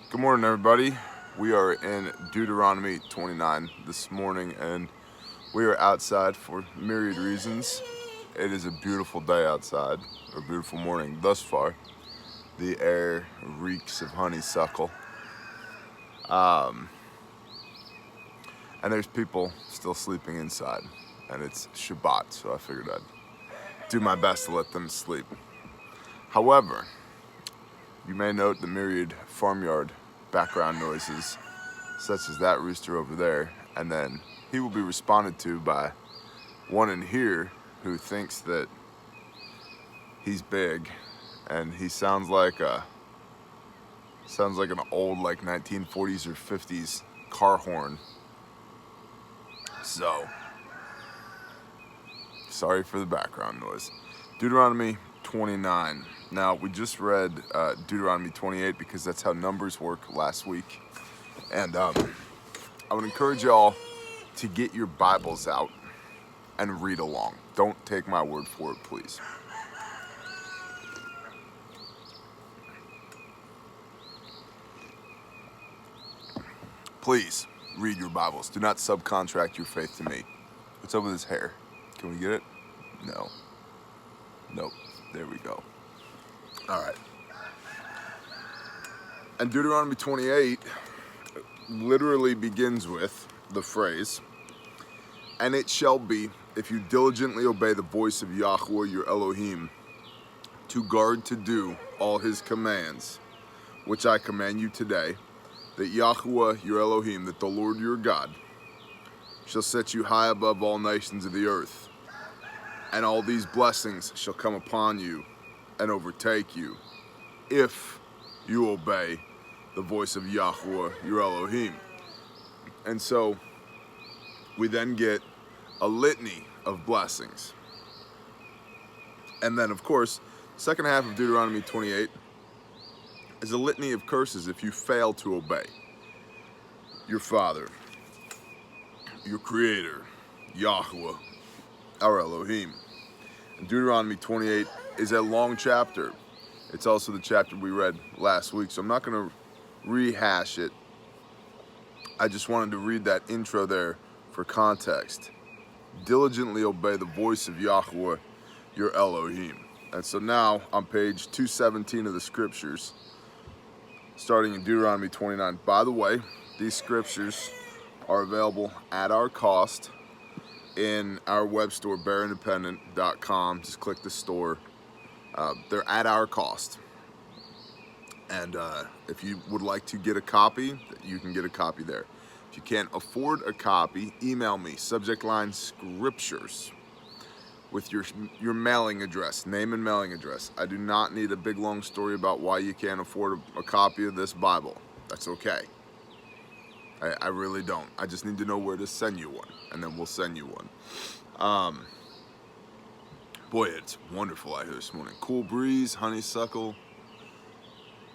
Good morning, everybody. We are in Deuteronomy 29 this morning, and we are outside for myriad reasons. It is a beautiful day outside, or a beautiful morning thus far. The air reeks of honeysuckle. And there's people still sleeping inside, and it's Shabbat, so I figured I'd do my best to let them sleep. However, you may note the myriad farmyard background noises, such as that rooster over there, and then he will be responded to by one in here who thinks that he's big, and he sounds like an old 1940s or 50s car horn. So, sorry for the background noise. Deuteronomy 29. Now, we just read Deuteronomy 28 because that's how numbers work last week. And I would encourage y'all to get your Bibles out and read along. Don't take my word for it, please. Please read your Bibles. Do not subcontract your faith to me. What's up with his hair? Can we get it? No. Nope. There we go. All right. And Deuteronomy 28 literally begins with the phrase, "And it shall be, if you diligently obey the voice of Yahweh your Elohim, to guard to do all his commands, which I command you today, that Yahweh your Elohim, that the Lord your God, shall set you high above all nations of the earth. And all these blessings shall come upon you and overtake you, if you obey the voice of Yahweh your Elohim." And so we then get a litany of blessings. And then, of course, second half of Deuteronomy 28 is a litany of curses if you fail to obey your Father, your Creator, Yahweh, our Elohim. And Deuteronomy 28 is a long chapter. It's also the chapter we read last week, so I'm not going to rehash it. I just wanted to read that intro there for context. Diligently obey the voice of Yahweh, your Elohim. And so now on page 217 of the scriptures, starting in Deuteronomy 29. By the way, these scriptures are available at our cost in our web store, bearindependent.com. Just click the store. They're at our cost. And if you would like to get a copy, you can get a copy there. If you can't afford a copy, email me, subject line scriptures, with your mailing address, name and mailing address. I do not need a big long story about why you can't afford a copy of this Bible. That's okay. I really don't. I just need to know where to send you one, and then we'll send you one. Boy, it's wonderful out here this morning. Cool breeze, honeysuckle,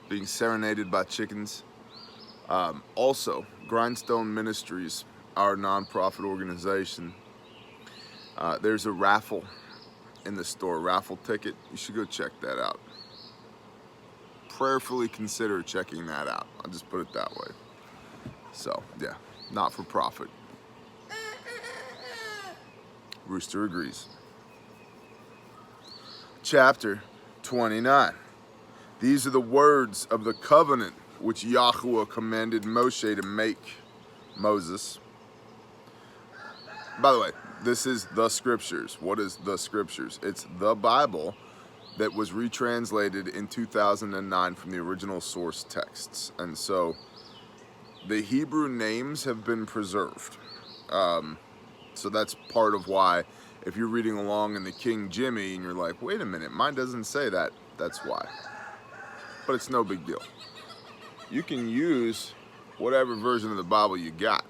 being serenaded by chickens. Also, Grindstone Ministries, our nonprofit organization, there's a raffle in the store, raffle ticket. You should go check that out. Prayerfully consider checking that out. I'll just put it that way. So, yeah, not for profit. Rooster agrees. Chapter 29. These are the words of the covenant which Yahweh commanded Moshe to make Moses. By the way, this is the scriptures. What is the scriptures? It's the Bible that was retranslated in 2009 from the original source texts. And so the Hebrew names have been preserved. So that's part of why, if you're reading along in the King Jimmy and you're like, wait a minute, mine doesn't say that, that's why. But it's no big deal. You can use whatever version of the Bible you got.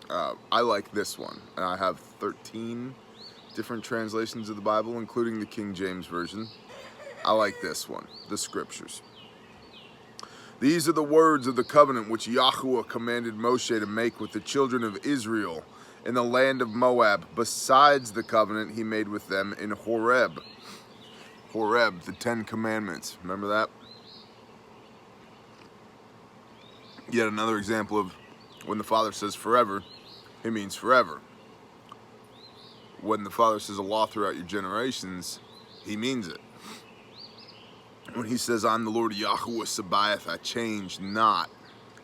I like this one, and I have 13 different translations of the Bible, including the King James Version. I like this one, the scriptures. These are the words of the covenant which Yahweh commanded Moshe to make with the children of Israel in the land of Moab, besides the covenant he made with them in Horeb. Horeb, the 10 Commandments. Remember that? Yet another example of when the Father says forever, he means forever. When the Father says a law throughout your generations, he means it. When he says, I'm the Lord Yahweh Sabaoth, I change not,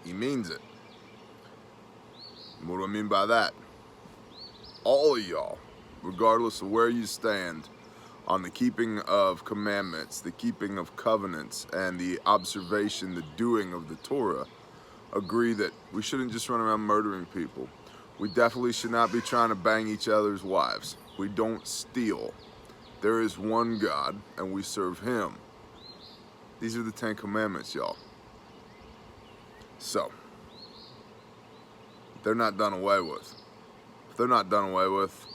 he means it. And what do I mean by that? All of y'all, regardless of where you stand on the keeping of commandments, the keeping of covenants, and the observation, the doing of the Torah, agree that we shouldn't just run around murdering people. We definitely should not be trying to bang each other's wives. We don't steal. There is one God, and we serve him. These are the 10 commandments, y'all. So, they're not done away with. If they're not done away with,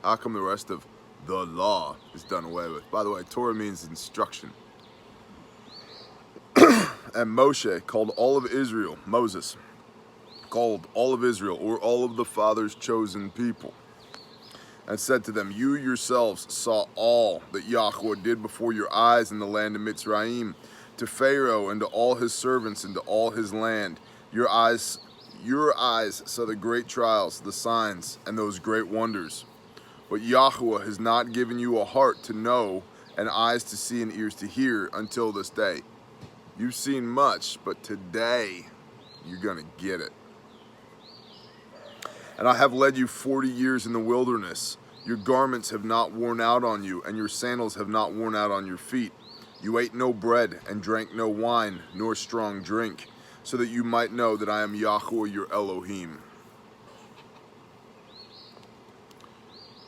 how come the rest of the law is done away with? By the way, Torah means instruction. And Moshe called all of Israel, Moses called all of Israel, or all of the Father's chosen people, and said to them, you yourselves saw all that Yahweh did before your eyes in the land of Mitzrayim, to Pharaoh and to all his servants and to all his land. Your eyes saw the great trials, the signs, and those great wonders. But Yahweh has not given you a heart to know, and eyes to see, and ears to hear until this day. You've seen much, but today you're going to get it. And I have led you 40 years in the wilderness. Your garments have not worn out on you, and your sandals have not worn out on your feet. You ate no bread and drank no wine, nor strong drink, so that you might know that I am Yahweh your Elohim.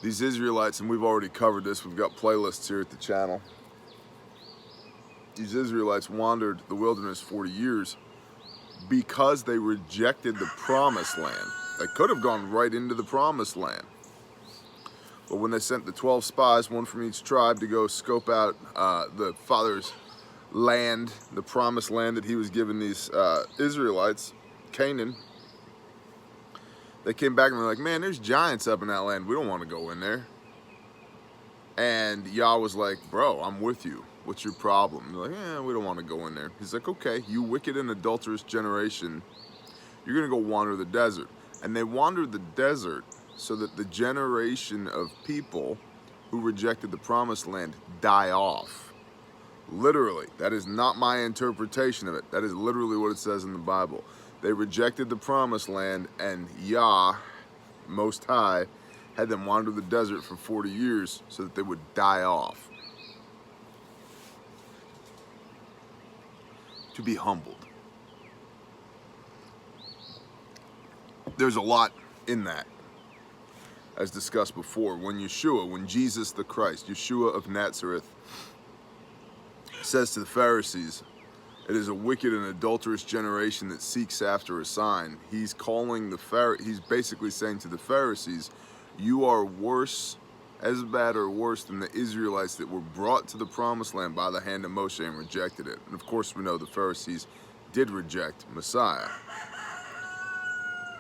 These Israelites, and we've already covered this, we've got playlists here at the channel. These Israelites wandered the wilderness 40 years because they rejected the promised land. They could have gone right into the promised land. But when they sent the 12 spies, one from each tribe, to go scope out the Father's land, the promised land that he was giving these Israelites, Canaan, they came back and they're like, man, there's giants up in that land. We don't want to go in there. And Yah was like, bro, I'm with you. What's your problem? And they're like, yeah, we don't want to go in there. He's like, okay, you wicked and adulterous generation, you're going to go wander the desert. And they wandered the desert so that the generation of people who rejected the promised land die off. Literally, that is not my interpretation of it. That is literally what it says in the Bible. They rejected the promised land, and Yah, Most High, had them wander the desert for 40 years so that they would die off. To be humbled. There's a lot in that, as discussed before. When Jesus the Christ, Yeshua of Nazareth, says to the Pharisees, it is a wicked and adulterous generation that seeks after a sign. He's basically saying to the Pharisees, you are worse, as bad or worse than the Israelites that were brought to the promised land by the hand of Moshe and rejected it. And of course we know the Pharisees did reject Messiah.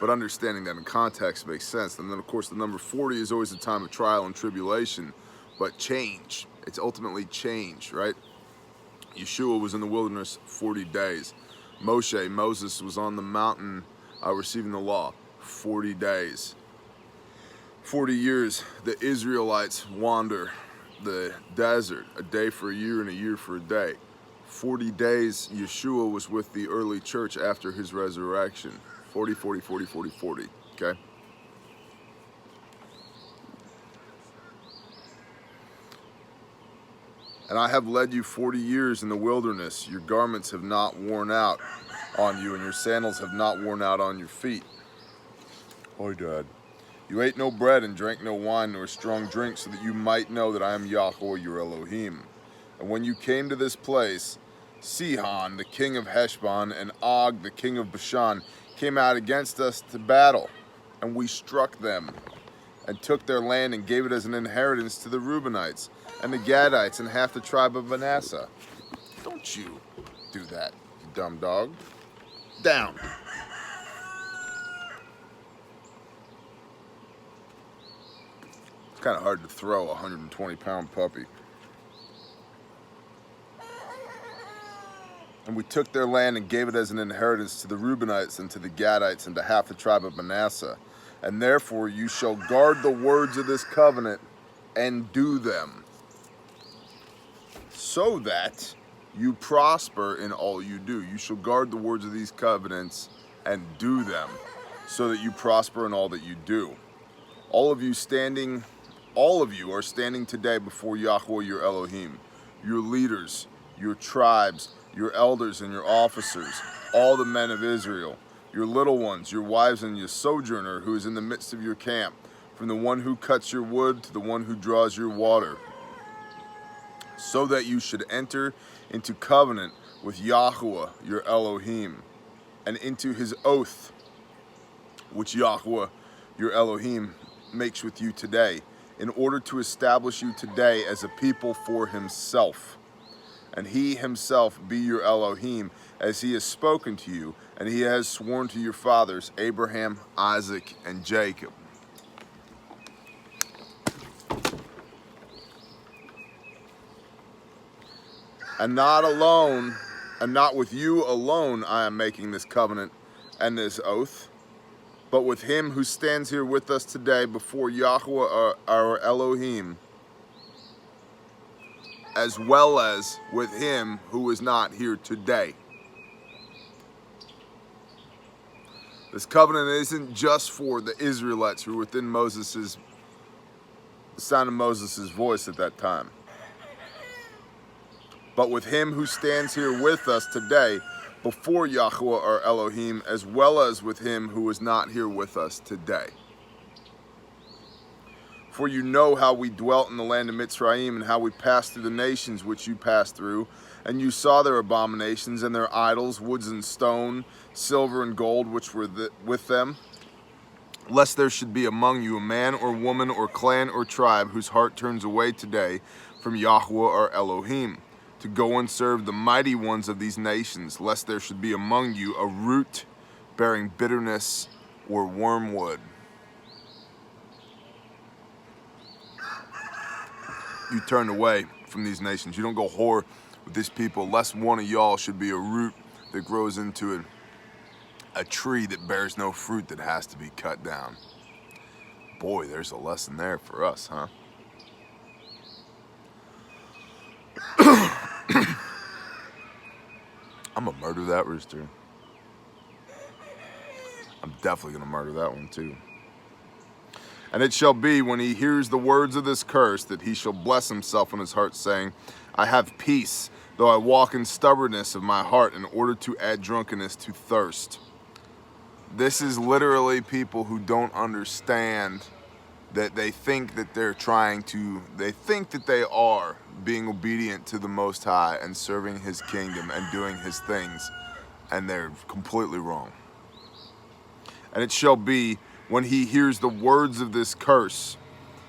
But understanding that in context makes sense. And then of course the number 40 is always a time of trial and tribulation, but change. It's ultimately change, right? Yeshua was in the wilderness 40 days. Moses was on the mountain receiving the law 40 days. 40 years the Israelites wander the desert, a day for a year and a year for a day. 40 days Yeshua was with the early church after his resurrection. 40, 40, 40, 40, 40, okay? And I have led you 40 years in the wilderness. Your garments have not worn out on you, and your sandals have not worn out on your feet. Oh, Dad. You ate no bread and drank no wine nor strong drink, so that you might know that I am Yahweh your Elohim. And when you came to this place, Sihon, the king of Heshbon, and Og, the king of Bashan, came out against us to battle, and we struck them, and took their land and gave it as an inheritance to the Reubenites, and the Gadites, and half the tribe of Manasseh. Don't you do that, you dumb dog. Down. It's kind of hard to throw a 120-pound puppy. And we took their land and gave it as an inheritance to the Reubenites and to the Gadites and to half the tribe of Manasseh. And therefore you shall guard the words of this covenant and do them, so that you prosper in all you do. You shall guard the words of these covenants and do them, so that you prosper in all that you do. All of you are standing today before Yahweh your Elohim, your leaders, your tribes, your elders and your officers, all the men of Israel, your little ones, your wives, and your sojourner who is in the midst of your camp, from the one who cuts your wood to the one who draws your water, so that you should enter into covenant with Yahweh your Elohim, and into his oath, which Yahweh your Elohim makes with you today, in order to establish you today as a people for himself. And he himself be your Elohim, as he has spoken to you, and he has sworn to your fathers, Abraham, Isaac, and Jacob. And not with you alone I am making this covenant and this oath, but with him who stands here with us today before Yahweh our Elohim, as well as with him who is not here today. This covenant isn't just for the Israelites who were within the sound of Moses' voice at that time, but with him who stands here with us today before Yahweh our Elohim, as well as with him who is not here with us today. For you know how we dwelt in the land of Mitzrayim, and how we passed through the nations which you passed through, and you saw their abominations and their idols, woods and stone, silver and gold, which were with them. Lest there should be among you a man or woman or clan or tribe whose heart turns away today from Yahweh our Elohim, to go and serve the mighty ones of these nations, lest there should be among you a root bearing bitterness or wormwood. You turn away from these nations. You don't go whore with these people, lest one of y'all should be a root that grows into a tree that bears no fruit that has to be cut down. Boy, there's a lesson there for us, huh? I'm gonna murder that rooster. I'm definitely gonna murder that one too. And it shall be, when he hears the words of this curse, that he shall bless himself in his heart, saying, I have peace, though I walk in stubbornness of my heart, in order to add drunkenness to thirst. This is literally people who don't understand that they think that they think that they are being obedient to the Most High and serving his kingdom and doing his things, and they're completely wrong. And it shall be, when he hears the words of this curse,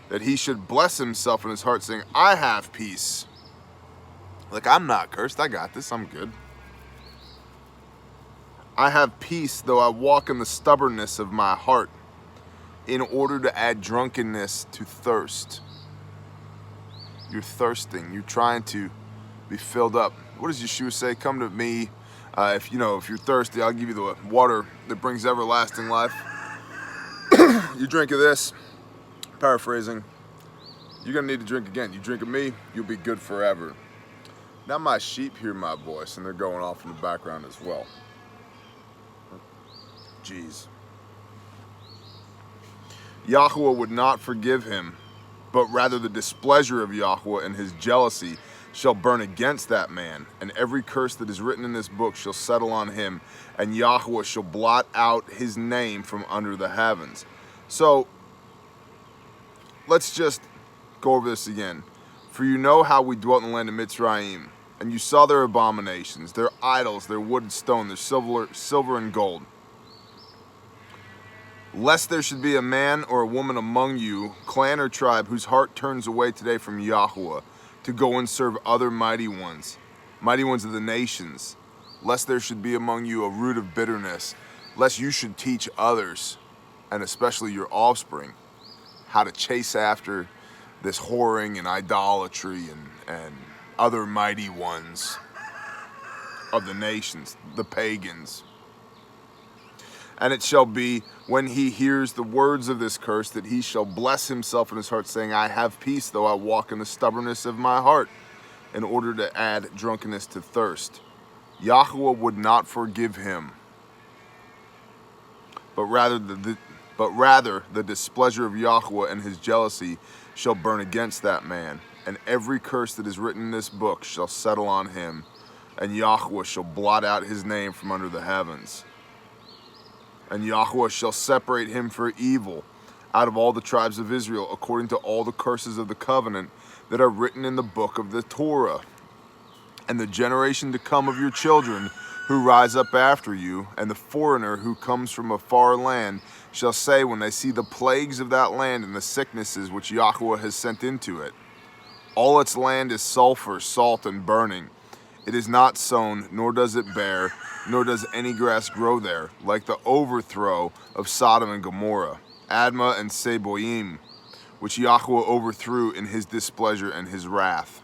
that he should bless himself in his heart, saying, I have peace. Like, I'm not cursed, I got this, I'm good. I have peace, though I walk in the stubbornness of my heart, in order to add drunkenness to thirst. You're thirsting, you're trying to be filled up. What does Yeshua say? Come to me, if you're thirsty, I'll give you the water that brings everlasting life. You drink of this, paraphrasing, you're gonna need to drink again. You drink of me, you'll be good forever. Now my sheep hear my voice, and they're going off in the background as well. Jeez. Yahweh would not forgive him, but rather the displeasure of Yahweh and his jealousy shall burn against that man, and every curse that is written in this book shall settle on him, and Yahweh shall blot out his name from under the heavens. So, let's just go over this again. For you know how we dwelt in the land of Mitzrayim, and you saw their abominations, their idols, their wood and stone, their silver and gold. Lest there should be a man or a woman among you, clan or tribe, whose heart turns away today from Yahweh, to go and serve other mighty ones of the nations. Lest there should be among you a root of bitterness, lest you should teach others, and especially your offspring, how to chase after this whoring and idolatry and other mighty ones of the nations, the pagans. And it shall be, when he hears the words of this curse, that he shall bless himself in his heart, saying, I have peace, though I walk in the stubbornness of my heart, in order to add drunkenness to thirst. Yahweh would not forgive him, but rather the displeasure of Yahweh and his jealousy shall burn against that man, and every curse that is written in this book shall settle on him, and Yahweh shall blot out his name from under the heavens. And Yahweh shall separate him for evil out of all the tribes of Israel, according to all the curses of the covenant that are written in the book of the Torah. And the generation to come of your children who rise up after you, and the foreigner who comes from a far land, shall say, when they see the plagues of that land and the sicknesses which Yahweh has sent into it, all its land is sulfur, salt, and burning. It is not sown, nor does it bear, nor does any grass grow there, like the overthrow of Sodom and Gomorrah, Admah and Seboim, which Yahweh overthrew in his displeasure and his wrath.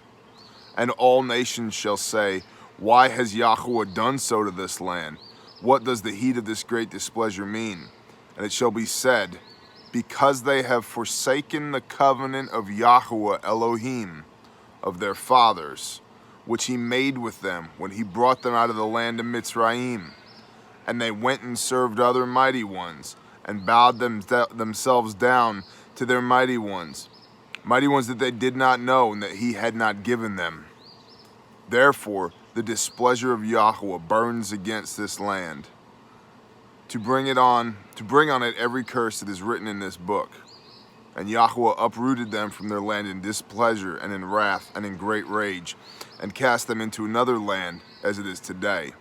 And all nations shall say, why has Yahweh done so to this land? What does the heat of this great displeasure mean? And it shall be said, because they have forsaken the covenant of Yahweh Elohim, of their fathers, which he made with them when he brought them out of the land of Mitzrayim. And they went and served other mighty ones, and bowed themselves down to their mighty ones that they did not know and that he had not given them. Therefore, the displeasure of Yahweh burns against this land, to bring on it every curse that is written in this book. And Yahweh uprooted them from their land in displeasure and in wrath and in great rage, and cast them into another land as it is today.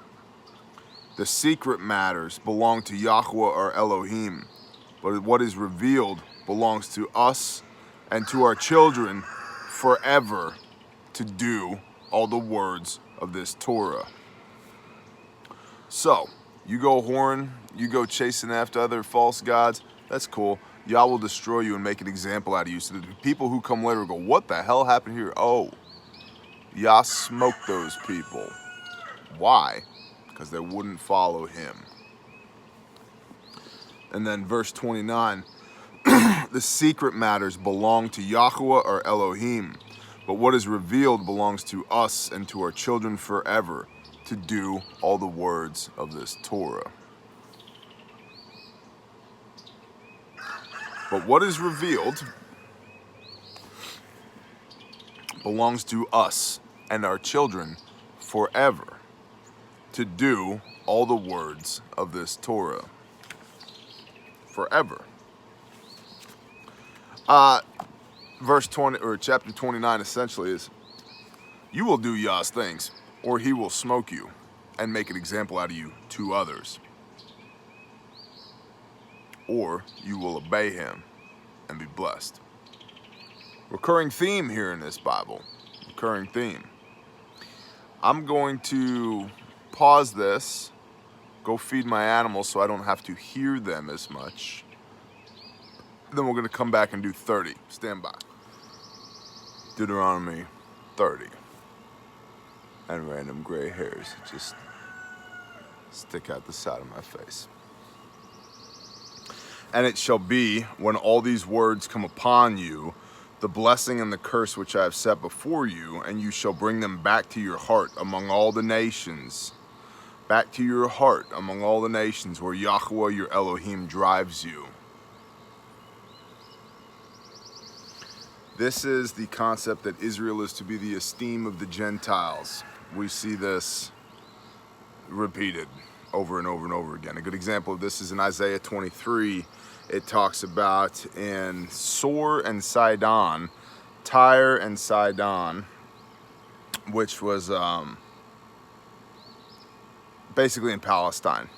The secret matters belong to Yahweh or Elohim, but what is revealed belongs to us and to our children forever, to do all the words of this Torah. So, you go whoring, you go chasing after other false gods, that's cool. Yah will destroy you and make an example out of you. So the people who come later go, what the hell happened here? Oh, Yah smoked those people. Why? Because they wouldn't follow him. And then verse 29, the secret matters belong to Yahweh or Elohim, but what is revealed belongs to us and to our children forever, to do all the words of this Torah. But what is revealed belongs to us and our children forever, to do all the words of this Torah. Forever. Verse 20, or chapter 29 essentially is, you will do Yah's things, or he will smoke you and make an example out of you to others. Or you will obey him and be blessed. Recurring theme here in this Bible. Recurring theme. I'm going to pause this, go feed my animals so I don't have to hear them as much. Then we're going to come back and do 30. Stand by. Deuteronomy 30. And random gray hairs just stick out the side of my face. And it shall be, when all these words come upon you, the blessing and the curse which I have set before you, and you shall bring them back to your heart among all the nations. Back to your heart among all the nations where Yahweh your Elohim drives you. This is the concept that Israel is to be the esteem of the Gentiles. We see this repeated over and over and over again. A good example of this is in Isaiah 23. It talks about in Sor and Sidon, Tyre and Sidon, which was basically in Palestine,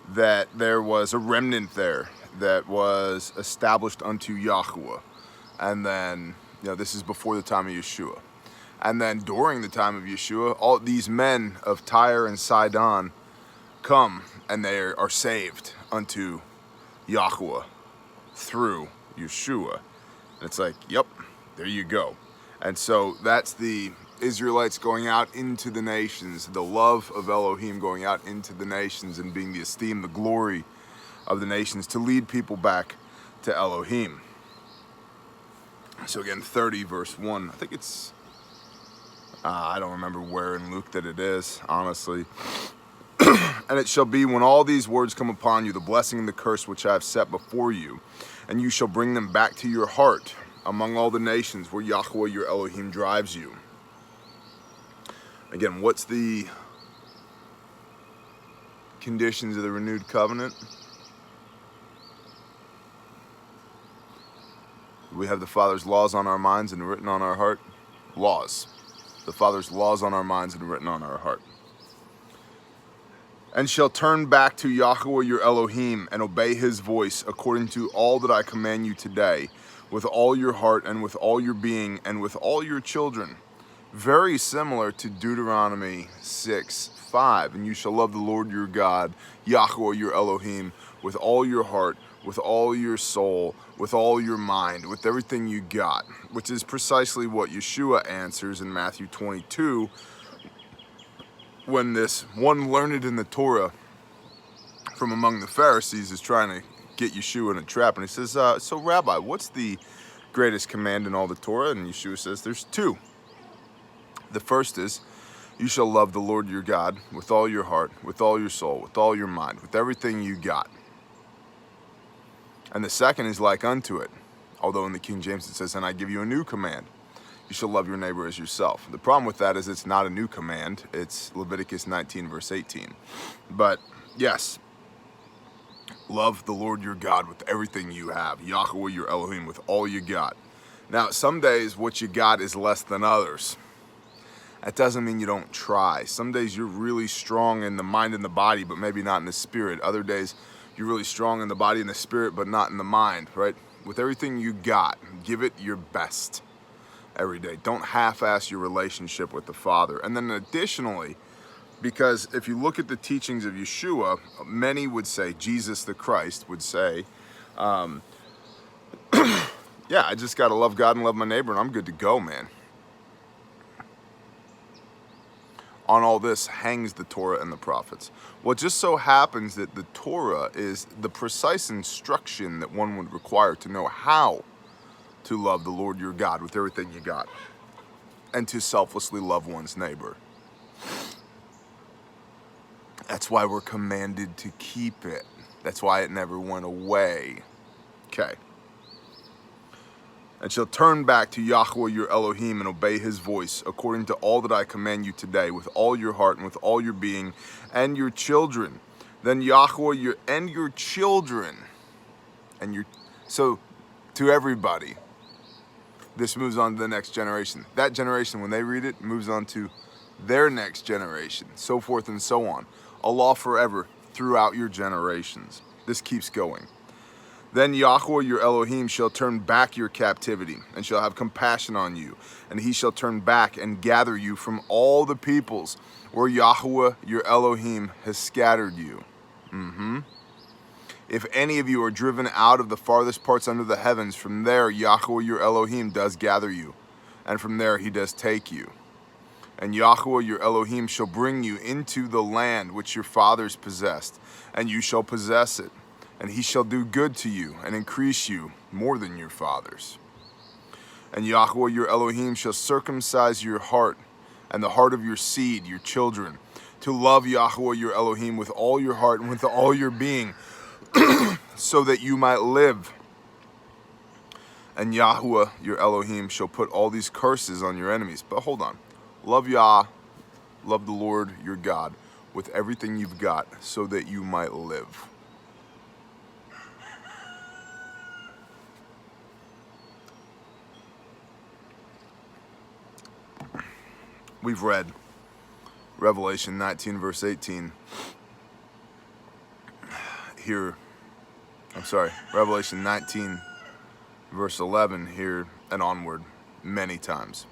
that there was a remnant there that was established unto Yahweh. And then, this is before the time of Yeshua. And then during the time of Yeshua, all these men of Tyre and Sidon come and they are saved unto Yahweh through Yeshua. And it's like, yep, there you go. And so that's the Israelites going out into the nations, the love of Elohim going out into the nations and being the esteem, the glory of the nations to lead people back to Elohim. So again, 30 verse 1, I think it's, I don't remember where in Luke that it is, honestly. And it shall be when all these words come upon you, the blessing and the curse which I have set before you, and you shall bring them back to your heart among all the nations where Yahweh your Elohim drives you. Again, what's the conditions of the renewed covenant? We have the Father's laws on our minds and written on our heart. Laws. The Father's laws on our minds and written on our heart. And shall turn back to Yahweh your Elohim and obey his voice according to all that I command you today, with all your heart and with all your being and with all your children. Very similar to Deuteronomy 6:5. And you shall love the Lord your God, Yahweh your Elohim, with all your heart, with all your soul, with all your mind, with everything you got, which is precisely what Yeshua answers in Matthew 22, when this one learned in the Torah from among the Pharisees is trying to get Yeshua in a trap. And he says, so Rabbi, what's the greatest command in all the Torah? And Yeshua says, there's two. The first is, you shall love the Lord your God with all your heart, with all your soul, with all your mind, with everything you got. And the second is like unto it. Although in the King James it says, and I give you a new command. You shall love your neighbor as yourself. The problem with that is it's not a new command. It's Leviticus 19 verse 18. But yes, love the Lord your God with everything you have. Yahweh your Elohim with all you got. Now, some days what you got is less than others. That doesn't mean you don't try. Some days you're really strong in the mind and the body, but maybe not in the spirit. Other days you're really strong in the body and the spirit, but not in the mind, right? With everything you got, give it your best every day. Don't half-ass your relationship with the Father. And then additionally, because if you look at the teachings of Yeshua, many would say, Jesus the Christ would say, yeah, I just got to love God and love my neighbor and I'm good to go, man. On all this hangs the Torah and the prophets. Well, it just so happens that the Torah is the precise instruction that one would require to know how to love the Lord your God with everything you got and to selflessly love one's neighbor. That's why we're commanded to keep it. That's why it never went away. Okay. And shall turn back to Yahweh your Elohim and obey his voice according to all that I command you today with all your heart and with all your being and your children. Then Yahweh your children and your, so to everybody, this moves on to the next generation. That generation, when they read it, moves on to their next generation, so forth and so on. A law forever throughout your generations. This keeps going. Then Yahweh your Elohim shall turn back your captivity and shall have compassion on you. And he shall turn back and gather you from all the peoples where Yahweh your Elohim has scattered you. If any of you are driven out of the farthest parts under the heavens, from there Yahweh your Elohim does gather you. And from there he does take you. And Yahweh your Elohim shall bring you into the land which your fathers possessed, and you shall possess it. And he shall do good to you and increase you more than your fathers. And Yahweh your Elohim shall circumcise your heart and the heart of your seed, your children, to love Yahweh your Elohim with all your heart and with all your being, so that you might live. And Yahweh your Elohim shall put all these curses on your enemies. But hold on. Love Yah, love the Lord your God with everything you've got, so that you might live. We've read Revelation 19 verse 18 here, Revelation 19 verse 11 here and onward many times.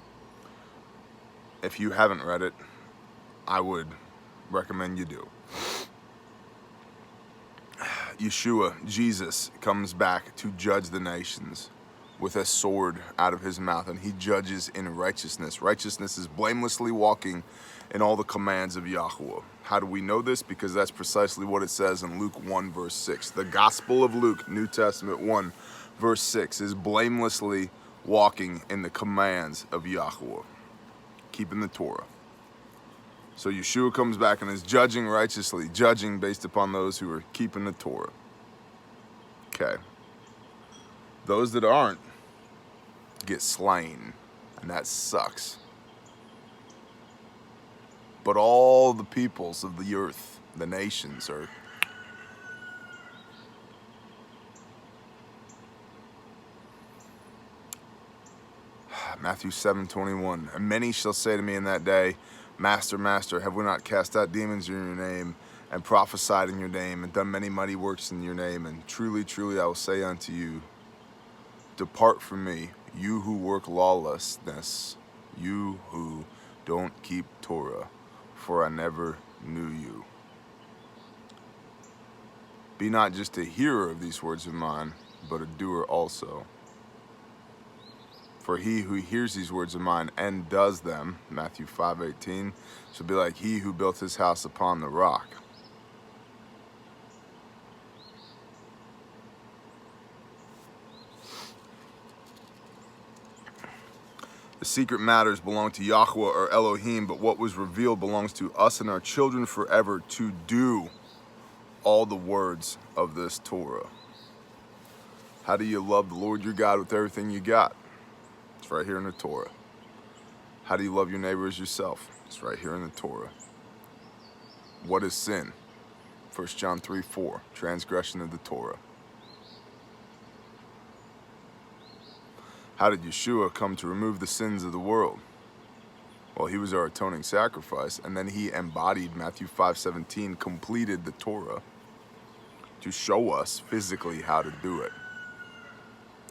If you haven't read it, I would recommend you do. Yeshua, Jesus, comes back to judge the nations with a sword out of his mouth, and he judges in righteousness. Righteousness is blamelessly walking in all the commands of Yahweh. How do we know this? Because that's precisely what it says in Luke 1 verse 6. The Gospel of Luke, New Testament 1 verse 6, is blamelessly walking in the commands of Yahweh, keeping the Torah. So Yeshua comes back and is judging righteously, judging based upon those who are keeping the Torah. Okay. Those that aren't get slain, and that sucks. But all the peoples of the earth, the nations, are Matthew 7:21. And many shall say to me in that day, Master, Master, have we not cast out demons in your name, and prophesied in your name, and done many mighty works in your name? And truly, truly, I will say unto you, depart from me, you who work lawlessness, you who don't keep Torah, for I never knew you. Be not just a hearer of these words of mine, but a doer also. For he who hears these words of mine and does them, Matthew 5:18, shall be like he who built his house upon the rock. The secret matters belong to Yahweh or Elohim, but what was revealed belongs to us and our children forever to do all the words of this Torah. How do you love the Lord your God with everything you got? It's right here in the Torah. How do you love your neighbor as yourself? It's right here in the Torah. What is sin? 1 John 3:4, transgression of the Torah. How did Yeshua come to remove the sins of the world? Well, he was our atoning sacrifice, and then he embodied Matthew 5:17, completed the Torah to show us physically how to do it,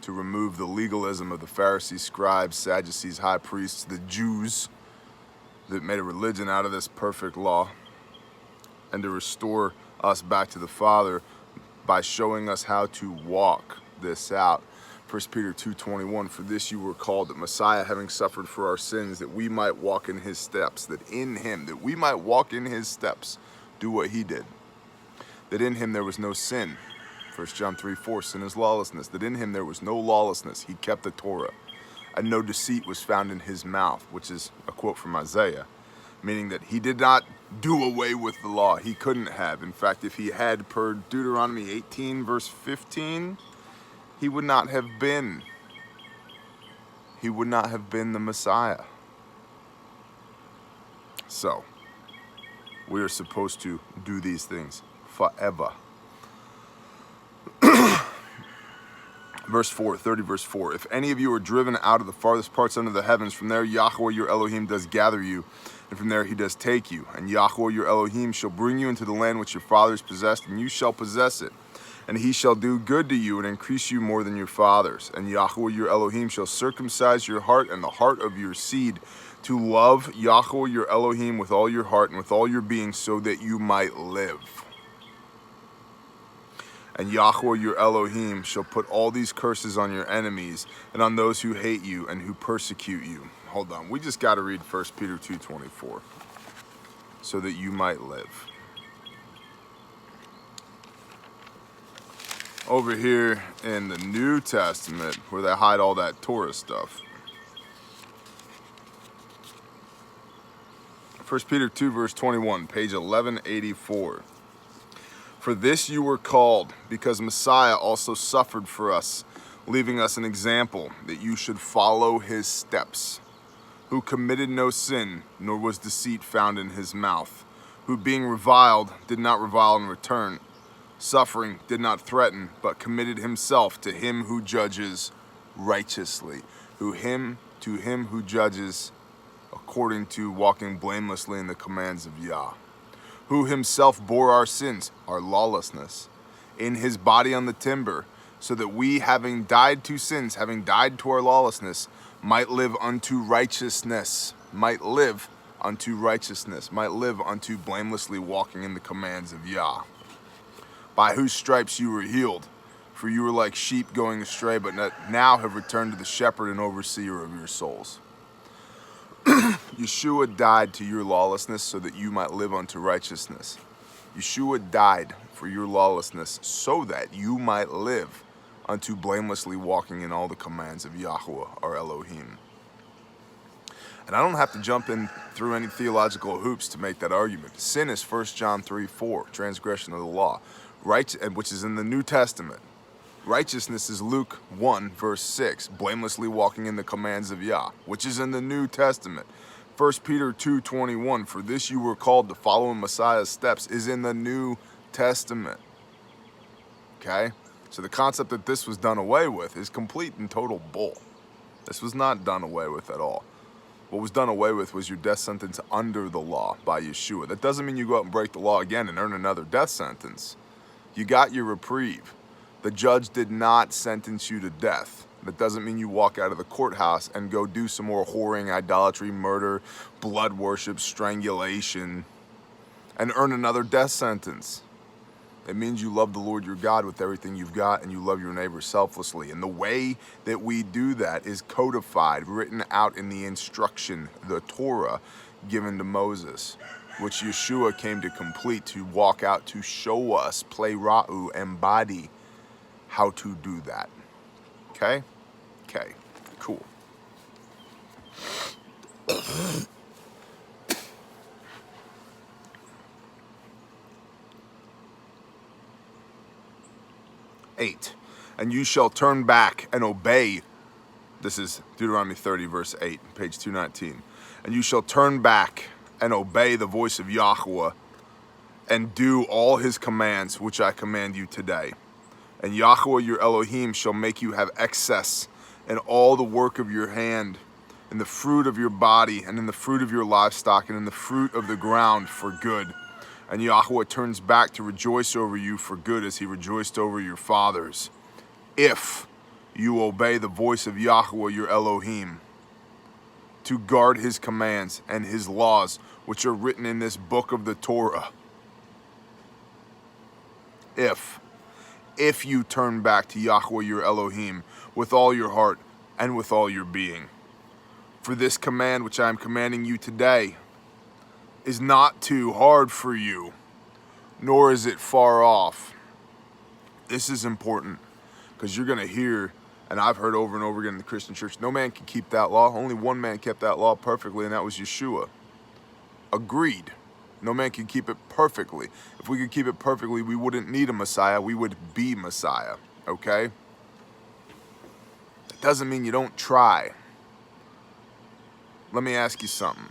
to remove the legalism of the Pharisees, scribes, Sadducees, high priests, the Jews that made a religion out of this perfect law, and to restore us back to the Father by showing us how to walk this out. 1 Peter 2:21, for this you were called, that Messiah, having suffered for our sins, that we might walk in his steps, that in him, that we might walk in his steps, do what he did. That in him there was no sin. 1 John 3:4, sin is lawlessness. That in him there was no lawlessness. He kept the Torah. And no deceit was found in his mouth, which is a quote from Isaiah, meaning that he did not do away with the law. He couldn't have. In fact, if he had, per Deuteronomy 18 verse 15, he would not have been the Messiah. So, we are supposed to do these things forever. Verse 4, 30 verse 4. If any of you are driven out of the farthest parts under the heavens, from there Yahweh your Elohim does gather you, and from there he does take you. And Yahweh your Elohim shall bring you into the land which your fathers possessed, and you shall possess it. And he shall do good to you and increase you more than your fathers. And Yahweh your Elohim shall circumcise your heart and the heart of your seed, to love Yahweh your Elohim with all your heart and with all your being, so that you might live. And Yahweh your Elohim shall put all these curses on your enemies and on those who hate you and who persecute you. Hold on, we just got to read 1 Peter 2:24. So that you might live. Over here in the New Testament, where they hide all that Torah stuff. 1 Peter 2 verse 21, page 1184. For this you were called, because Messiah also suffered for us, leaving us an example that you should follow his steps, who committed no sin, nor was deceit found in his mouth, who being reviled did not revile in return, suffering did not threaten, but committed himself to him who judges righteously, to him who judges according to walking blamelessly in the commands of Yah, who himself bore our sins, our lawlessness, in his body on the timber, so that we, having died to sins, having died to our lawlessness, might live unto righteousness, might live unto blamelessly walking in the commands of Yah, by whose stripes you were healed. For you were like sheep going astray, but now have returned to the shepherd and overseer of your souls. Yeshua died to your lawlessness so that you might live unto righteousness. Yeshua died for your lawlessness so that you might live unto blamelessly walking in all the commands of Yahweh, our Elohim. And I don't have to jump in through any theological hoops to make that argument. Sin is 1 John 3:4, transgression of the law, which is in the New Testament. Righteousness is Luke 1, verse 6, blamelessly walking in the commands of Yah, which is in the New Testament. 1 Peter 2:21, for this you were called to follow in Messiah's steps, is in the New Testament. Okay? So the concept that this was done away with is complete and total bull. This was not done away with at all. What was done away with was your death sentence under the law by Yeshua. That doesn't mean you go out and break the law again and earn another death sentence. You got your reprieve. The judge did not sentence you to death. That doesn't mean you walk out of the courthouse and go do some more whoring, idolatry, murder, blood worship, strangulation, and earn another death sentence. It means you love the Lord your God with everything you've got and you love your neighbor selflessly. And the way that we do that is codified, written out in the instruction, the Torah, given to Moses, which Yeshua came to complete, to walk out, to show us, play Ra'u, embody how to do that. Okay? Okay, cool. Eight, and you shall turn back and obey. This is Deuteronomy 30, verse 8, page 219. And you shall turn back and obey the voice of Yahweh and do all his commands which I command you today. And Yahweh your Elohim shall make you have excess in all the work of your hand, in the fruit of your body, and in the fruit of your livestock, and in the fruit of the ground for good. And Yahweh turns back to rejoice over you for good as he rejoiced over your fathers, if you obey the voice of Yahweh your Elohim, to guard his commands and his laws, which are written in this book of the Torah. If you turn back to Yahweh your Elohim with all your heart and with all your being. For this command which I am commanding you today is not too hard for you, nor is it far off. This is important because you're going to hear, and I've heard over and over again in the Christian church, no man can keep that law. Only one man kept that law perfectly, and that was Yeshua. Agreed. No man can keep it perfectly. If we could keep it perfectly, we wouldn't need a Messiah. We would be Messiah, okay? It doesn't mean you don't try. Let me ask you something.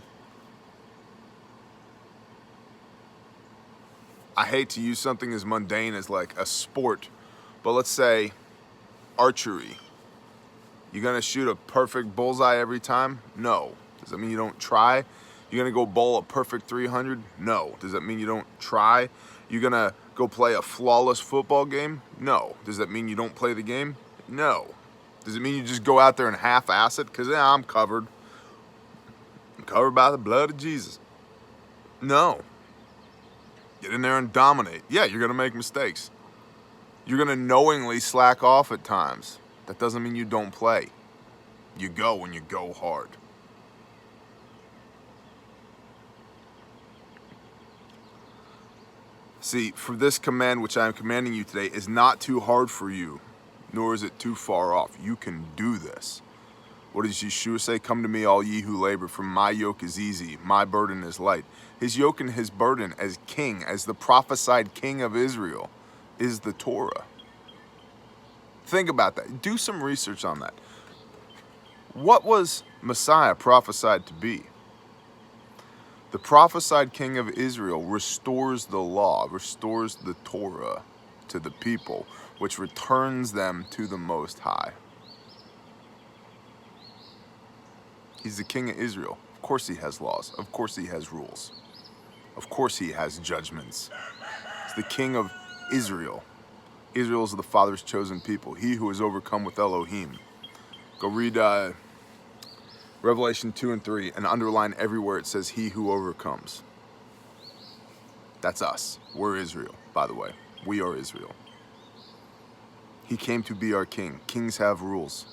I hate to use something as mundane as like a sport, but let's say archery. You gonna shoot a perfect bullseye every time? No. Does that mean you don't try? You're gonna go bowl a perfect 300? No. Does that mean you don't try? You're gonna go play a flawless football game? No. Does that mean you don't play the game? No. Does it mean you just go out there and half-ass it? Because I'm covered. I'm covered by the blood of Jesus. No. Get in there and dominate. Yeah, you're gonna make mistakes. You're gonna knowingly slack off at times. That doesn't mean you don't play. You go and you go hard. See, for this command which I am commanding you today is not too hard for you, nor is it too far off. You can do this. What does Yeshua say? Come to me, all ye who labor, for my yoke is easy, my burden is light. His yoke and his burden as king, as the prophesied king of Israel, is the Torah. Think about that. Do some research on that. What was Messiah prophesied to be? The prophesied king of Israel restores the law, restores the Torah to the people, which returns them to the Most High. He's the king of Israel. Of course he has laws. Of course he has rules. Of course he has judgments. He's the king of Israel. Israel is the Father's chosen people. He who is overcome with Elohim. Go read Revelation 2 and 3 and underline everywhere it says he who overcomes. That's us. We're Israel, by the way. We are Israel. He came to be our king. Kings have rules.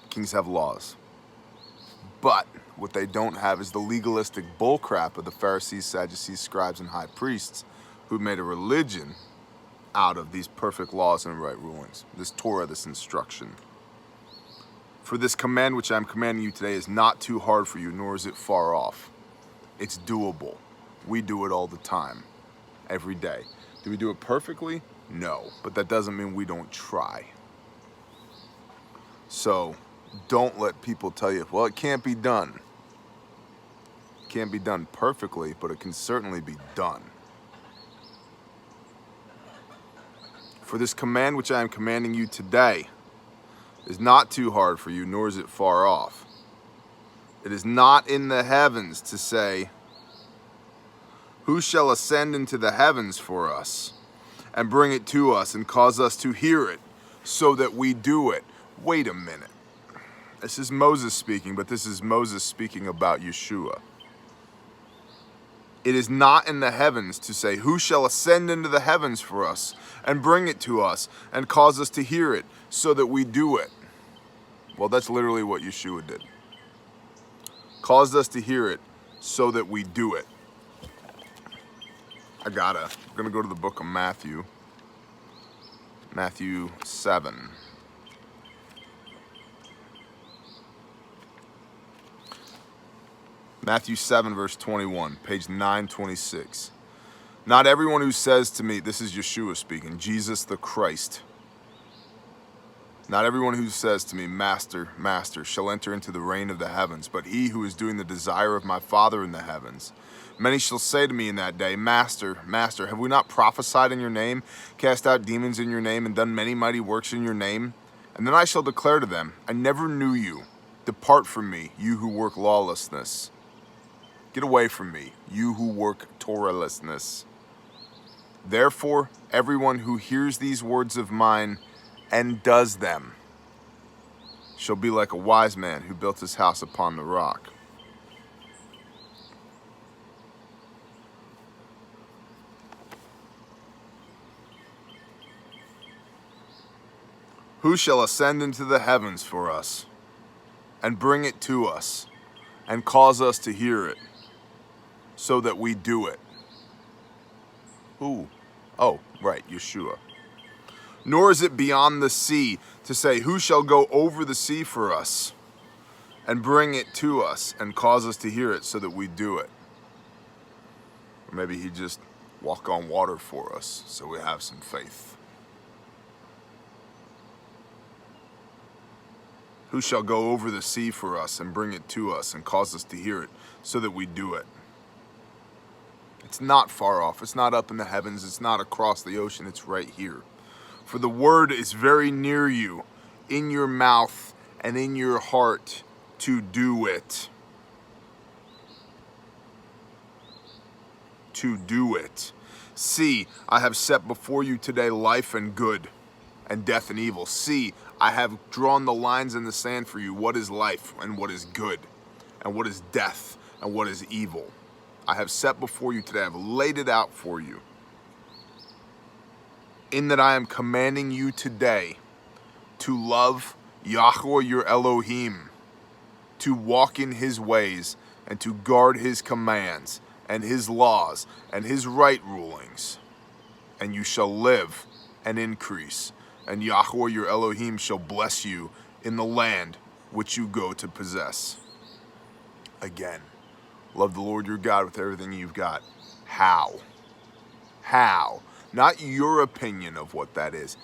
Kings have laws. But what they don't have is the legalistic bullcrap of the Pharisees, Sadducees, scribes, and high priests who made a religion out of these perfect laws and right rulings. This Torah, this instruction. For this command which I am commanding you today is not too hard for you, nor is it far off. It's doable. We do it all the time, every day. Do we do it perfectly? No, but that doesn't mean we don't try. So don't let people tell you, well, it can't be done. It can't be done perfectly, but it can certainly be done. For this command which I am commanding you today is not too hard for you, nor is it far off. It is not in the heavens to say, who shall ascend into the heavens for us and bring it to us and cause us to hear it so that we do it. Wait a minute. This is Moses speaking, but this is Moses speaking about Yeshua. It is not in the heavens to say, who shall ascend into the heavens for us and bring it to us and cause us to hear it so that we do it. Well, that's literally what Yeshua did. Caused us to hear it so that we do it. I'm gonna go to the book of Matthew. Matthew 7. Matthew 7, verse 21, page 926. Not everyone who says to me, this is Yeshua speaking, Jesus the Christ. Not everyone who says to me, Master, Master, shall enter into the reign of the heavens, but he who is doing the desire of my Father in the heavens. Many shall say to me in that day, Master, Master, have we not prophesied in your name, cast out demons in your name, and done many mighty works in your name? And then I shall declare to them, I never knew you. Depart from me, you who work lawlessness. Get away from me, you who work Torahlessness. Therefore, everyone who hears these words of mine and does them shall be like a wise man who built his house upon the rock. Who shall ascend into the heavens for us and bring it to us and cause us to hear it so that we do it? Who? Oh, right, Yeshua. Nor is it beyond the sea to say, who shall go over the sea for us and bring it to us and cause us to hear it so that we do it? Or maybe he just walk on water for us so we have some faith. Who shall go over the sea for us and bring it to us and cause us to hear it so that we do it? It's not far off. It's not up in the heavens. It's not across the ocean. It's right here. For the word is very near you, in your mouth and in your heart, to do it. To do it. See, I have set before you today life and good, and death and evil. See, I have drawn the lines in the sand for you, what is life and what is good, and what is death and what is evil. I have set before you today, I have laid it out for you. In that I am commanding you today to love Yahweh your Elohim, to walk in his ways, and to guard his commands, and his laws, and his right rulings. And you shall live and increase, and Yahweh your Elohim shall bless you in the land which you go to possess. Again, love the Lord your God with everything you've got. How? How? Not your opinion of what that is,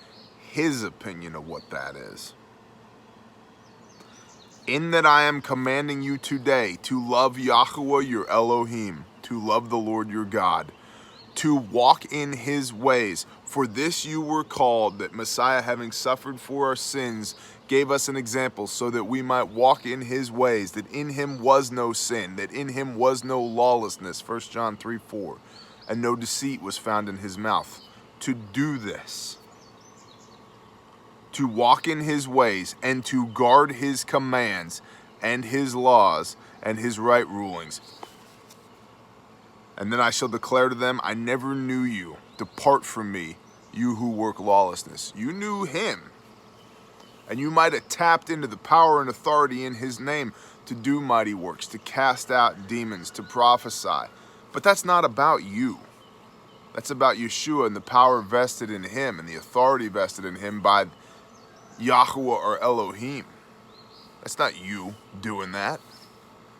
his opinion of what that is. In that I am commanding you today to love Yahweh your Elohim, to love the Lord your God, to walk in his ways. For this you were called, that Messiah, having suffered for our sins, gave us an example so that we might walk in his ways, that in him was no sin, that in him was no lawlessness, 1 John 3:4, and no deceit was found in his mouth. To do this, to walk in his ways and to guard his commands and his laws and his right rulings. And then I shall declare to them, I never knew you. Depart from me, you who work lawlessness. You knew him, and you might have tapped into the power and authority in his name to do mighty works, to cast out demons, to prophesy. But that's not about you. That's about Yeshua and the power vested in him and the authority vested in him by Yahuwah or Elohim. That's not you doing that.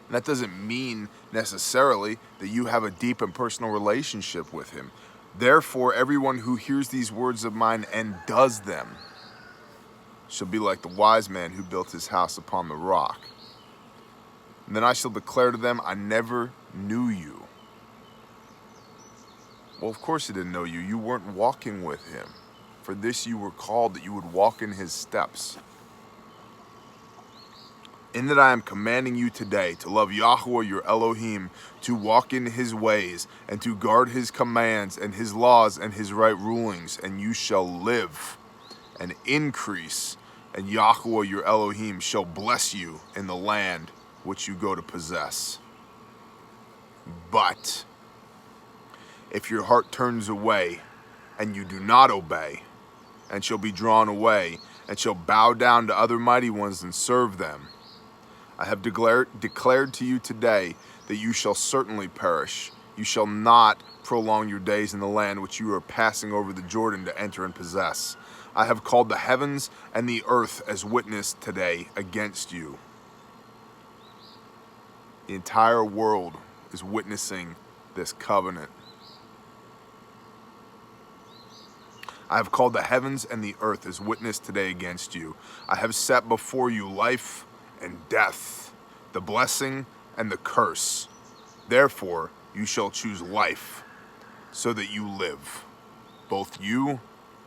And that doesn't mean necessarily that you have a deep and personal relationship with him. Therefore, everyone who hears these words of mine and does them shall be like the wise man who built his house upon the rock. And then I shall declare to them, I never knew you. Well, of course he didn't know you. You weren't walking with him. For this you were called, that you would walk in his steps. In that I am commanding you today to love Yahuwah your Elohim, to walk in his ways, and to guard his commands and his laws and his right rulings, and you shall live and increase, and Yahuwah your Elohim shall bless you in the land which you go to possess. But if your heart turns away, and you do not obey, and shall be drawn away, and shall bow down to other mighty ones and serve them, I have declared to you today that you shall certainly perish. You shall not prolong your days in the land which you are passing over the Jordan to enter and possess. I have called the heavens and the earth as witness today against you. The entire world is witnessing this covenant. I have called the heavens and the earth as witness today against you. I have set before you life and death, the blessing and the curse. Therefore, you shall choose life, so that you live, both you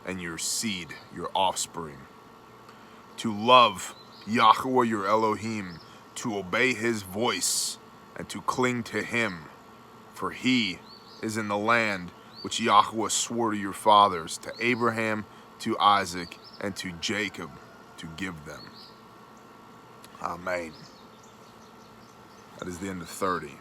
and your seed, your offspring. To love Yahuwah your Elohim, to obey his voice, and to cling to him, for he is in the land which Yahuwah swore to your fathers, to Abraham, to Isaac, and to Jacob, to give them. Amen. That is the end of 30.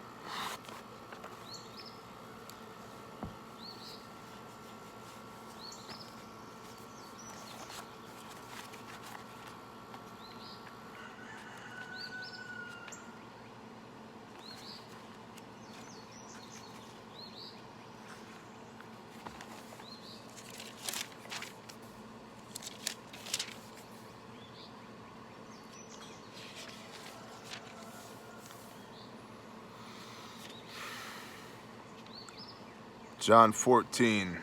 John 14,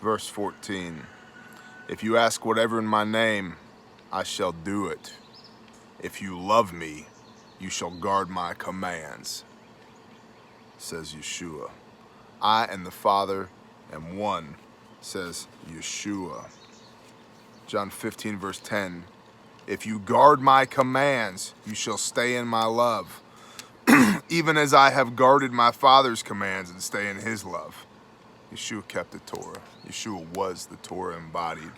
verse 14. If you ask whatever in my name, I shall do it. If you love me, you shall guard my commands, says Yeshua. I and the Father am one, says Yeshua. John 15, verse 10. If you guard my commands, you shall stay in my love, even as I have guarded my Father's commands and stay in his love. Yeshua kept the Torah. Yeshua was the Torah embodied.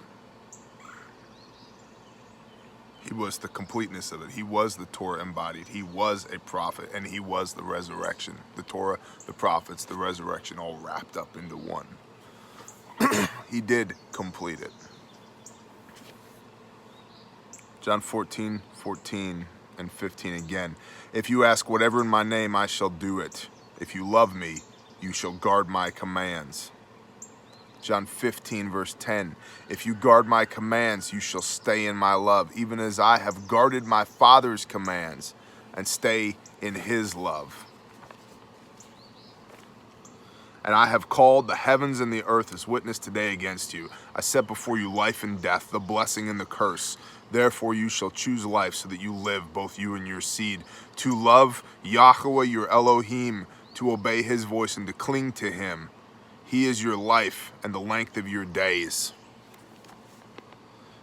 He was the completeness of it. He was the Torah embodied. He was a prophet, and he was the resurrection. The Torah, the prophets, the resurrection, all wrapped up into one. He did complete it. John 14, 14 and 15 again. If you ask whatever in my name, I shall do it. If you love me, you shall guard my commands. John 15, verse 10. If you guard my commands, you shall stay in my love, even as I have guarded my Father's commands and stay in his love. And I have called the heavens and the earth as witness today against you. I set before you life and death, the blessing and the curse. Therefore you shall choose life, so that you live, both you and your seed, to love Yahuwah your Elohim, to obey his voice and to cling to him. He is your life and the length of your days.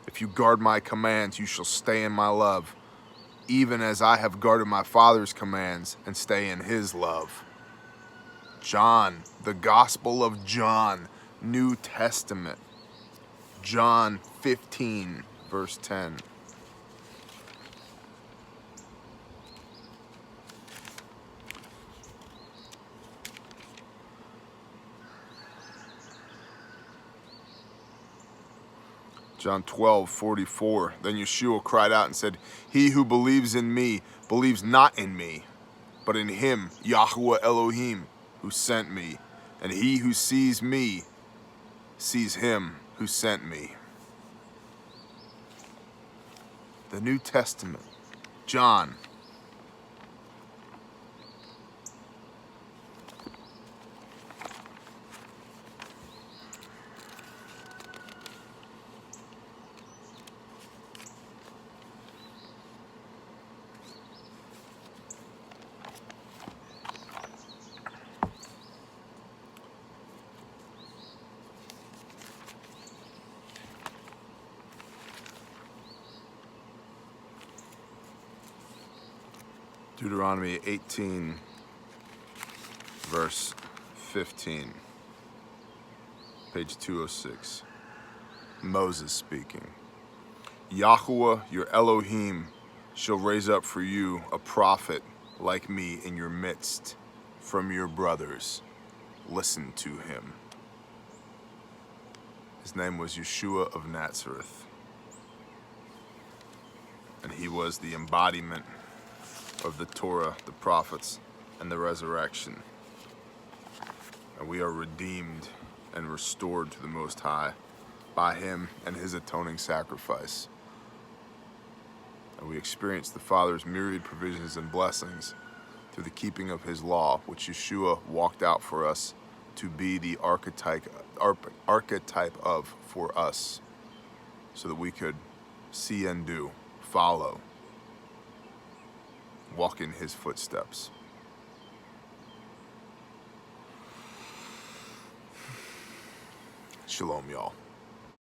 If you guard my commands, you shall stay in my love, even as I have guarded my Father's commands and stay in his love. John, the Gospel of John, New Testament. John 15, verse 10. John 12:44. Then Yeshua cried out and said, "He who believes in me believes not in me, but in him, Yahuwah Elohim, who sent me. And he who sees me sees him who sent me." The New Testament, John. Deuteronomy 18, verse 15, page 206. Moses speaking. Yahuwah, your Elohim, shall raise up for you a prophet like me in your midst from your brothers. Listen to him. His name was Yeshua of Nazareth, and he was the embodiment of the Torah, the prophets, and the resurrection. And we are redeemed and restored to the Most High by him and his atoning sacrifice. And we experience the Father's myriad provisions and blessings through the keeping of his law, which Yeshua walked out for us to be the archetype of for us, so that we could see and do, follow, walk in his footsteps. Shalom, y'all.